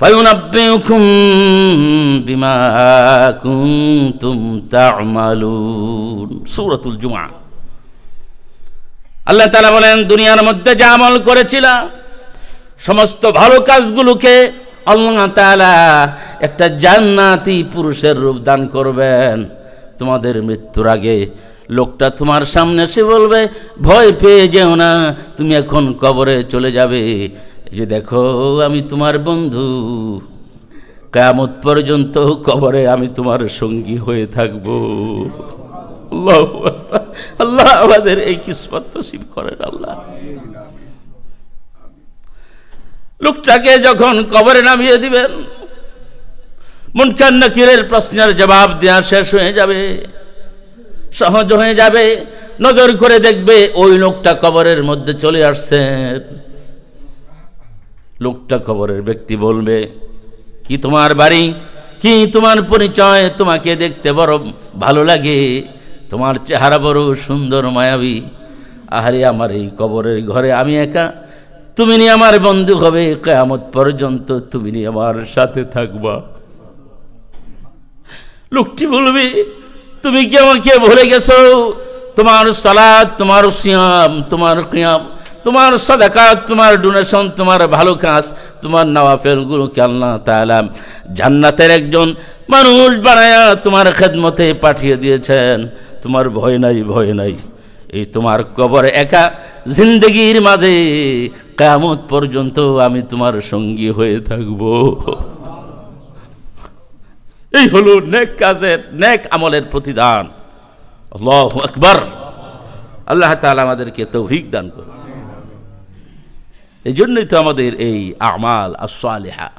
ফায়ুনাব্বিউকুম বিমা কুনতুম তা'মালুন। সূরাতুল জুমআ। আল্লাহ তাআলা বলেন, দুনিয়ার মধ্যে যা আমল করেছিলা সমস্ত ভালো কাজগুলোকে আল্লাহ তাআলা একটা জান্নাতি পুরুষের রূপ দান করবেন। তোমাদের মৃত্যুর আগে লোকটা তোমার সামনে এসে বলবে, ভয় পেয়ে যেও না, তুমি এখন কবরে চলে যাবে। যে দেখো, আমি তোমার বন্ধু, কিয়ামত পর্যন্ত কবরে আমি তোমার সঙ্গী হয়ে থাকবো। আল্লাহ আমাদের এই কিসমত নসিব করেন। আল্লাহ লোকটাকে যখন কবরে নামিয়ে দিবেন, মুনকার নাকিরের প্রশ্নের জবাব দেওয়া শেষ হয়ে যাবে, সহজ হয়ে যাবে। নজর করে দেখবে ওই লোকটা কবরের মধ্যে চলে আসছেন। লোকটা কবরের ব্যক্তি বলবে, কি তোমার বাড়ি, কি তোমার পরিচয়, তোমাকে দেখতে বড় ভালো লাগে, তোমার চেহারা বড় সুন্দর মায়াবী। আহারে, আমার এই কবরের ঘরে আমি একা, তুমি নিয়ে আমার বন্ধু হবে, কিয়ামত পর্যন্ত তুমি নিয়ে আমার সাথে থাকবা। লোকটি বলবে, তুমি কি আমাকে ভুলে গেছো? তোমার সালাত, তোমার সিয়াম, তোমার কিয়াম, তোমার সাদাকাত, তোমার ডোনেশন, তোমার ভালো কাজ, তোমার নওয়াফিলগুলোকে আল্লাহ তাআলা জান্নাতের একজন মানুষ বানায়া তোমার খেদমতে পাঠিয়ে দিয়েছেন। তোমার ভয় নাই, ভয় নাই। এই তোমার কবর একা জিন্দগির মাঝে কিয়ামত পর্যন্ত আমি তোমার সঙ্গী হয়ে থাকব। এই হলো নেক কাজের, নেক আমলের প্রতিদান। আল্লাহু আকবার। আল্লাহ তাআলা আমাদেরকে তৌফিক দান করুন। এই জন্যই তো আমাদের এই আমাল আস-সালিহা।